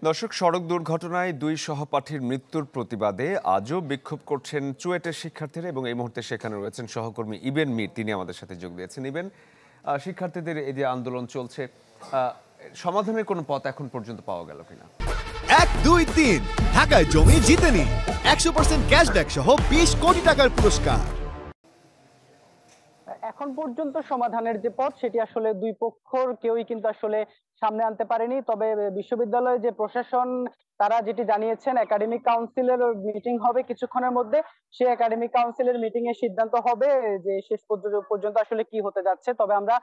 দর্শক, সড়ক দুর্ঘটনায় দুই সহপাঠীর মৃত্যুর প্রতিবাদে আজও বিক্ষোভ করছেন চুয়েটের শিক্ষার্থীরা এবং এই মুহূর্তে সেখানে রয়েছেন সহকর্মী ইবেন মীর। তিনি আমাদের সাথে যোগ দিয়েছেন। ইবেন, শিক্ষার্থীদের এই যে আন্দোলন চলছে, সমাধানের কোনো পথ এখন পর্যন্ত পাওয়া গেল কিনা? 1, 2, 3 ঢাকায় জমি জিতে নিন 100% ক্যাশব্যাক সহ 20 কোটি টাকার পুরস্কার। এখন পর্যন্ত সমাধানের যে পথ সেটি আসলে দুই পক্ষর কেউই কিন্তু আসলে সামনে আনতে পারেনি। তবে বিশ্ববিদ্যালয়ের যে প্রশাসন তারা যেটি জানিয়েছেন, একাডেমিক কাউন্সিলের মিটিং হবে কিছুক্ষণের মধ্যে। সেই একাডেমিক কাউন্সিলের মিটিং এ সিদ্ধান্ত হবে যে শেষ পর্যন্ত আসলে কি হতে যাচ্ছে। তবে আমরা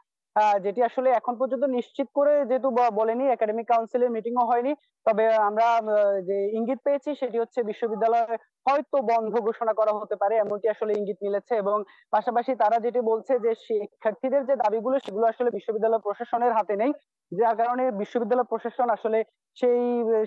যেটি আসলে এখন পর্যন্ত নিশ্চিত করে যেহেতু বলেনি, একাডেমিক কাউন্সিলের মিটিংও হয়নি, তবে আমরা যে ইঙ্গিত পেয়েছি সেটি হচ্ছে বিশ্ববিদ্যালয় হয়তো বন্ধ ঘোষণা করা হতে পারে, এমনটি আসলে ইঙ্গিত মিলেছে। এবং পাশাপাশি তারা যেটি বলছে যে শিক্ষার্থীদের যে দাবিগুলো সেগুলো আসলে বিশ্ববিদ্যালয় প্রশাসনের হাতে নেই, যার কারণে বিশ্ববিদ্যালয় প্রশাসন আসলে সেই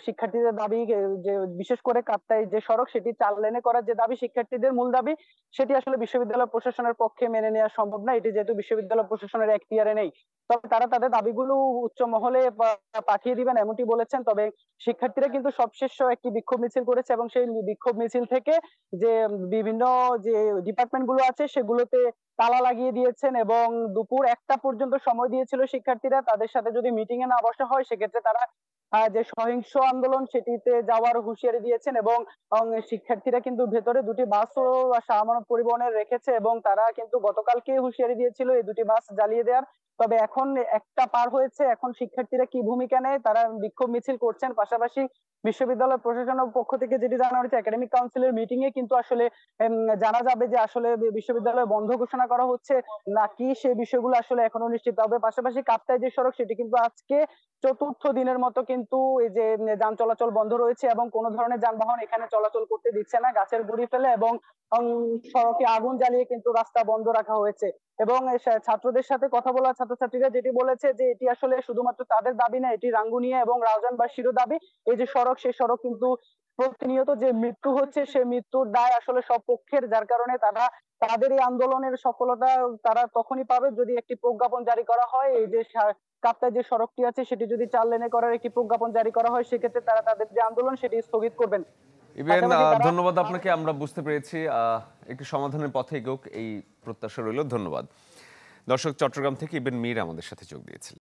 শিক্ষার্থীদের দাবি, যে বিশেষ করে কাপ্তাই যে সড়ক সেটি 4 লেনে করার যে দাবি শিক্ষার্থীদের মূল দাবি, সেটি আসলে বিশ্ববিদ্যালয় প্রশাসনের পক্ষে মেনে নেওয়া সম্ভব না, এটি যেহেতু বিশ্ববিদ্যালয় প্রশাসনের এখতিয়ারে নেই। তবে তারা তাদের দাবিগুলো উচ্চ মহলে পাঠিয়ে দিবেন এমনটি বলেছেন। তবে শিক্ষার্থীরা কিন্তু সবশেষ একটি বিক্ষোভ মিছিল করেছে এবং সেই বিক্ষোভ মিছিল থেকে যে বিভিন্ন যে ডিপার্টমেন্ট গুলো আছে সেগুলোতে তালা লাগিয়ে দিয়েছেন এবং দুপুর 1টা পর্যন্ত সময় দিয়েছিল শিক্ষার্থীরা। তাদের সাথে যদি মিটিং এ না বসা হয় সেক্ষেত্রে তারা যে সহিংস আন্দোলন সেটিতে যাওয়ার হুঁশিয়ারি দিয়েছেন। এবং শিক্ষার্থীরা কিন্তু ভেতরে দুটি বাসও শাহমানত পরিবহনের রেখেছে এবং তারা কিন্তু গতকালকে হুঁশিয়ারি দিয়েছিল এই দুটি বাস জ্বালিয়ে দেওয়ার। তবে এখন 1টা পার হয়েছে, এখন শিক্ষার্থীরা কি ভূমিকা নেয়, তারা বিক্ষোভ মিছিল করছেন। পাশাপাশি বিশ্ববিদ্যালয় প্রশাসনের পক্ষ থেকে যেটি জানানো হয়েছে, একাডেমিক কাউন্সিলের মিটিং এ কিন্তু আসলে জানা যাবে যে আসলে বিশ্ববিদ্যালয় বন্ধ ঘোষণা করা হচ্ছে নাকি, সেই বিষয়গুলো আসলে এখনো নিশ্চিত হবে। পাশাপাশি কাপ্তাই যে সড়ক সেটি কিন্তু আজকে চতুর্থ দিনের মতো কিন্তু এই যে যান চলাচল বন্ধ রয়েছে এবং কোনো ধরনের যানবাহন এখানে চলাচল করতে দিচ্ছে না, গাছের গুড়ি ফেলে এবং সড়কে আগুন জ্বালিয়ে কিন্তু রাস্তা বন্ধ রাখা হয়েছে। এবং ছাত্রদের সাথে কথা বলা ছাত্রছাত্রীরা যেটি বলেছে যে এটি আসলে শুধুমাত্র তাদের দাবি না, এটি রাঙ্গুনিয়া এবং রাউজানবাসীরও দাবি। এই যে সড়ক, সেই সড়ক কিন্তু প্রতিনিয়ত যে মৃত্যু হচ্ছে সেই মৃত্যুর দায় আসলে সব পক্ষের, যার কারণে তারা তাদের এই আন্দোলনের সফলতা তারা তখনই পাবে যদি একটি প্রজ্ঞাপন জারি করা হয়। এই যে কাপ্তাই যে সড়কটি আছে সেটি যদি 4 লেনে করার একটি প্রজ্ঞাপন জারি করা হয় সেক্ষেত্রে তারা তাদের যে আন্দোলন সেটি স্থগিত করবেন। ইবেন, ধন্যবাদ আপনাকে। আমরা বুঝতে পেরেছি একটি সমাধানের পথে এগোক এই প্রত্যাশা রইল। ধন্যবাদ। দর্শক, চট্টগ্রাম থেকে ইবেন মীর আমাদের সাথে যোগ দিয়েছিলেন।